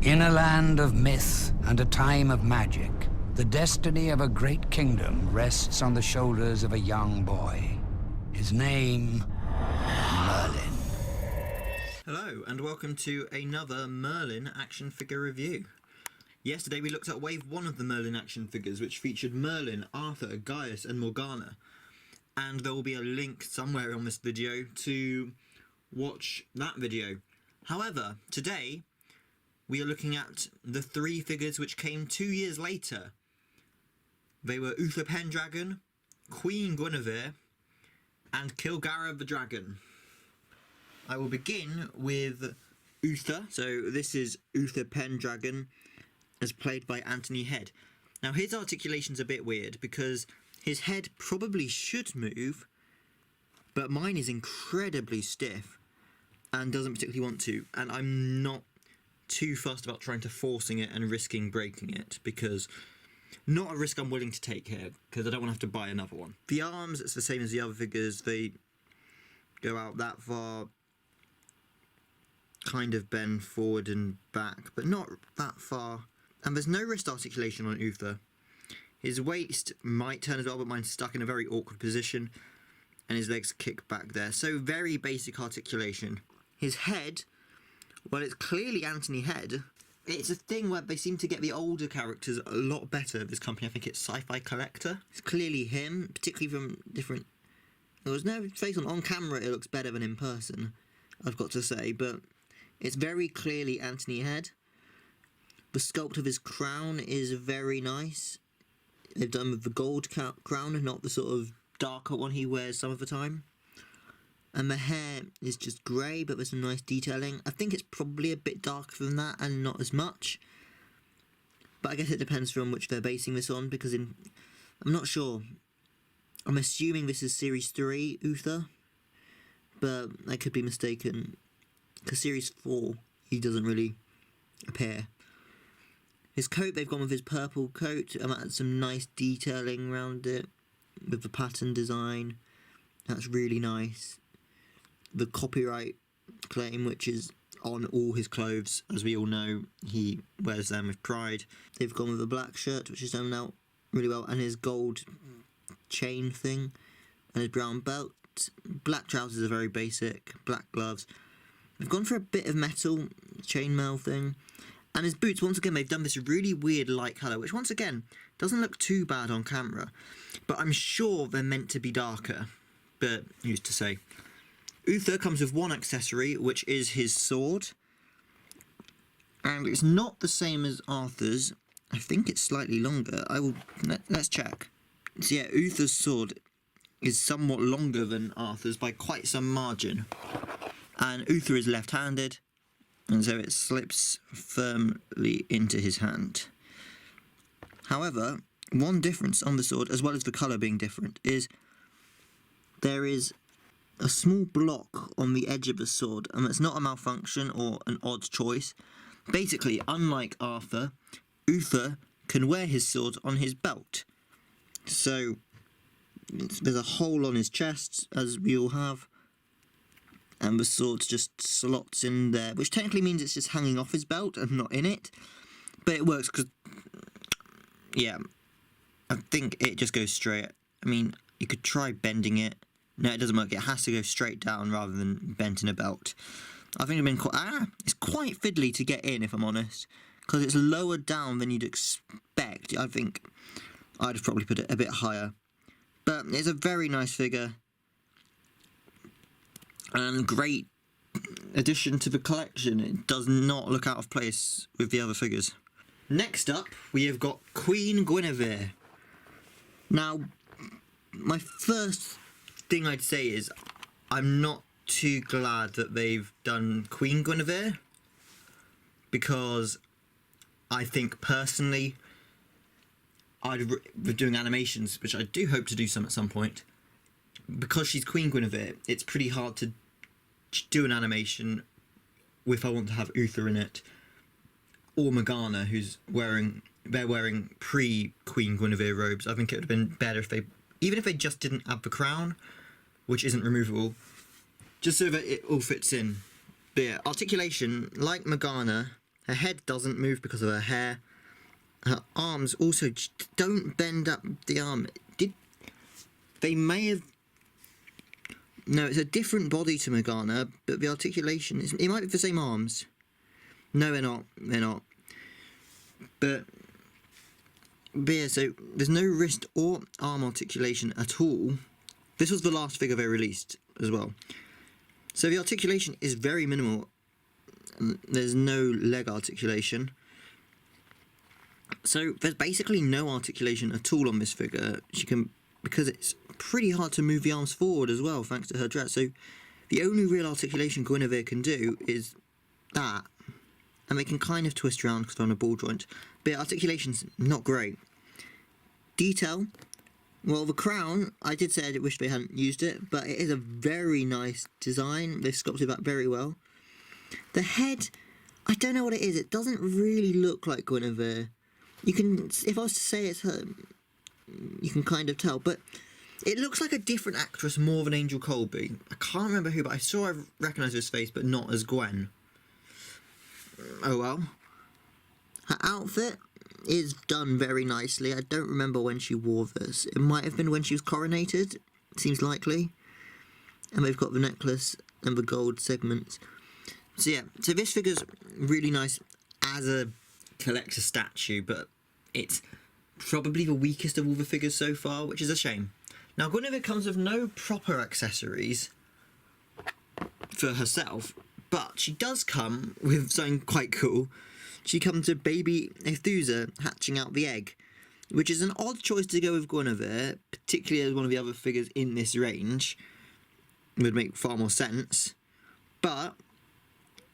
In a land of myth and a time of magic, the destiny of a great kingdom rests on the shoulders of a young boy. His name, Merlin. Hello, and welcome to another Merlin Action Figure review. Yesterday we looked at Wave 1 of the Merlin Action Figures, which featured Merlin, Arthur, Gaius and Morgana. And there will be a link somewhere on this video to watch that video. However, today we are looking at the three figures which came 2 years later. They were Uther Pendragon, Queen Guinevere and Kilgarah the Dragon. I will begin with Uther. So this is Uther Pendragon, as played by Anthony Head. Now his articulation's a bit weird because his head probably should move, but mine is incredibly stiff and doesn't particularly want to, and I'm not too fussed about trying to forcing it and risking breaking it, because not a risk I'm willing to take here, because I don't want to have to buy another one. The arms, it's the same as the other figures. They go out that far, kind of bend forward and back, but not that far. And there's no wrist articulation on Uther. His waist might turn as well, but mine's stuck in a very awkward position, and his legs kick back there. So very basic articulation. His head, well, it's clearly Anthony Head. It's a thing where they seem to get the older characters a lot better. This company, I think it's Sci-Fi Collector. It's clearly him, particularly from different... There was no face on camera, it looks better than in person, I've got to say, but it's very clearly Anthony Head. The sculpt of his crown is very nice. They've done with the gold crown, not the sort of darker one he wears some of the time. And the hair is just grey, but there's some nice detailing. I think it's probably a bit darker than that, and not as much. But I guess it depends from which they're basing this on, because I'm not sure. I'm assuming this is Series 3 Uther, but I could be mistaken, because Series 4, he doesn't really appear. His coat, they've gone with his purple coat, and added some nice detailing around it, with the pattern design. That's really nice. The copyright claim, which is on all his clothes, as we all know, he wears them with pride. They've gone with a black shirt, which is done out really well, and his gold chain thing, and his brown belt. Black trousers are very basic, black gloves. They've gone for a bit of metal, chainmail thing. And his boots, once again, they've done this really weird light colour, which once again, doesn't look too bad on camera. But I'm sure they're meant to be darker, but who's to say. Uther comes with one accessory, which is his sword. And it's not the same as Arthur's. I think it's slightly longer. Let's check. So yeah, Uther's sword is somewhat longer than Arthur's by quite some margin. And Uther is left-handed, and so it slips firmly into his hand. However, one difference on the sword, as well as the colour being different, is there is a small block on the edge of the sword, and it's not a malfunction or an odd choice. Basically, unlike Arthur, Uther can wear his sword on his belt. So there's a hole on his chest, as we all have, and the sword just slots in there, which technically means it's just hanging off his belt and not in it. But it works because, yeah, I think it just goes straight. I mean, you could try bending it. No, it doesn't work. It has to go straight down rather than bent in a belt. I think it's quite fiddly to get in, if I'm honest, because it's lower down than you'd expect. I think I'd have probably put it a bit higher. But it's a very nice figure, and great addition to the collection. It does not look out of place with the other figures. Next up, we have got Queen Guinevere. Now, my first thing I'd say is I'm not too glad that they've done Queen Guinevere, because I think personally we're doing animations, which I do hope to do some at some point. Because she's Queen Guinevere, it's pretty hard to do an animation if I want to have Uther in it, or Morgana, they're wearing pre-Queen Guinevere robes. I think it would have been better if even if they just didn't have the crown, which isn't removable, just so that it all fits in. But yeah, articulation, like Morgana, Her head doesn't move because of her hair. Her arms also don't bend up the arm. They may have... No, it's a different body to Morgana, but the articulation is... It might be the same arms. No, they're not. They're not. But yeah, so there's no wrist or arm articulation at all. This was the last figure they released as well. So the articulation is very minimal. There's no leg articulation. So there's basically no articulation at all on this figure. She can... Because it's pretty hard to move the arms forward as well, thanks to her dress. So the only real articulation Guinevere can do is that. And they can kind of twist around because they're on a ball joint. But articulation's not great. Detail. Well, the crown, I did say I wish they hadn't used it, but it is a very nice design. They've sculpted that very well. The head, I don't know what it is. It doesn't really look like Guinevere. You can, if I was to say it's her... You can kind of tell, but it looks like a different actress more than Angel Colby. I can't remember who, but I recognised his face, but not as Gwen. Oh well. Her outfit is done very nicely. I don't remember when she wore this. It might have been when she was coronated. Seems likely. And we've got the necklace and the gold segments. So yeah, so this figure's really nice as a collector statue, but it's probably the weakest of all the figures so far, which is a shame. Now, Guinevere comes with no proper accessories for herself, but she does come with something quite cool. She comes with baby Aethusa hatching out the egg, which is an odd choice to go with Guinevere, particularly as one of the other figures in this range. It would make far more sense, but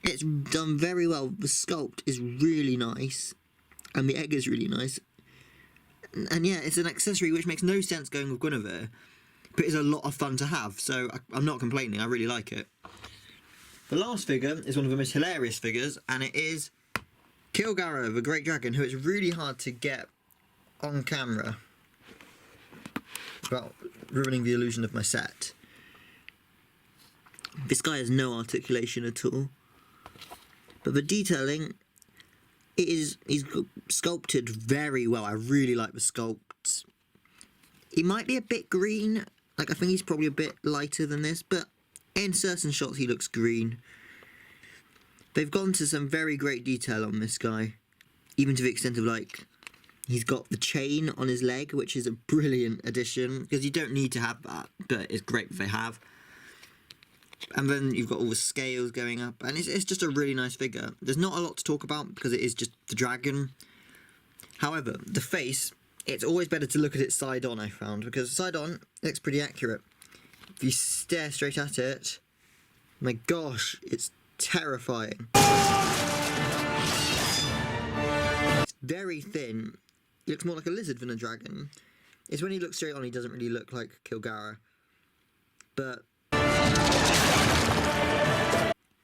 it's done very well. The sculpt is really nice, and the egg is really nice. And yeah, it's an accessory which makes no sense going with Guinevere, but is a lot of fun to have, so I'm not complaining, I really like it. The last figure is one of the most hilarious figures, and it is Kilgarah, the Great Dragon, who is really hard to get on camera without ruining the illusion of my set. This guy has no articulation at all, but the detailing... he's sculpted very well. I really like the sculpt. He might be a bit green. Like, I think he's probably a bit lighter than this, but in certain shots he looks green. They've gone to some very great detail on this guy. Even to the extent of, like, he's got the chain on his leg, which is a brilliant addition, because you don't need to have that, but it's great if they have. And then you've got all the scales going up, and it's just a really nice figure. There's not a lot to talk about because it is just the dragon. However, the face, it's always better to look at it side on, I found, because side on, it looks pretty accurate. If you stare straight at it, my gosh, it's terrifying. It's very thin. He looks more like a lizard than a dragon. It's when he looks straight on, he doesn't really look like Kilgarah. But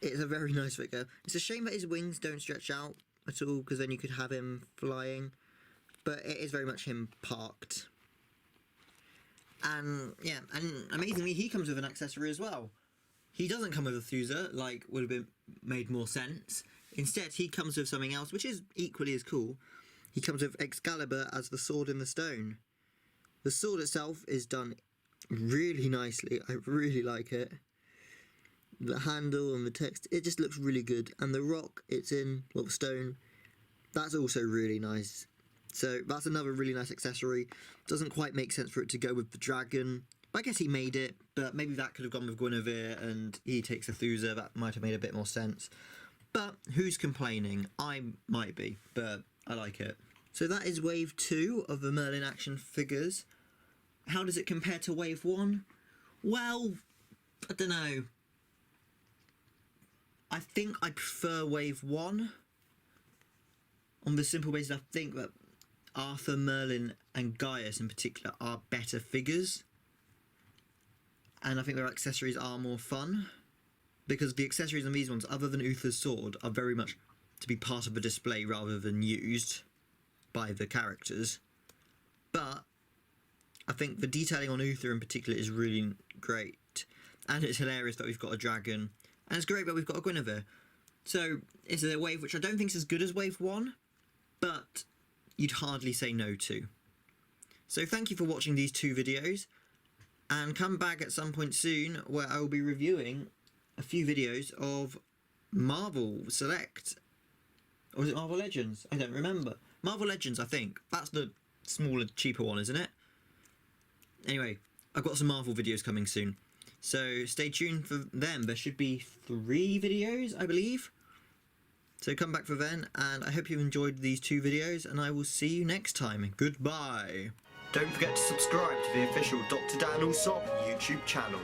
it's a very nice figure. It's a shame that his wings don't stretch out at all, because then you could have him flying. But it is very much him parked. And yeah, and amazingly, he comes with an accessory as well. He doesn't come with a Aethusa, like would have been made more sense. Instead, he comes with something else, which is equally as cool. He comes with Excalibur as the sword in the stone. The sword itself is done really nicely. I really like it. The handle and the text, it just looks really good. And the rock it's in, well, the stone, that's also really nice. So that's another really nice accessory. Doesn't quite make sense for it to go with the dragon. But I guess he made it, but maybe that could have gone with Guinevere and he takes Aethusa. That might have made a bit more sense. But who's complaining? I might be, but I like it. So that is wave 2 of the Merlin Action Figures. How does it compare to wave 1? Well, I don't know. I think I prefer wave 1. On the simple basis, I think that Arthur, Merlin and Gaius in particular are better figures. And I think their accessories are more fun. Because the accessories on these ones, other than Uther's sword, are very much to be part of a display rather than used by the characters. But I think the detailing on Uther in particular is really great. And it's hilarious that we've got a dragon. And it's great that we've got a Guinevere. So it's a wave which I don't think is as good as wave 1, but you'd hardly say no to. So thank you for watching these 2 videos, and come back at some point soon where I will be reviewing a few videos of Marvel Select. Or was it Marvel Legends? I don't remember. Marvel Legends, I think. That's the smaller, cheaper one, isn't it? Anyway, I've got some Marvel videos coming soon. So stay tuned for them. There should be 3 videos, I believe. So come back for then, and I hope you've enjoyed these 2 videos, and I will see you next time. Goodbye. Don't forget to subscribe to the official Dr. Dan Alsop YouTube channel.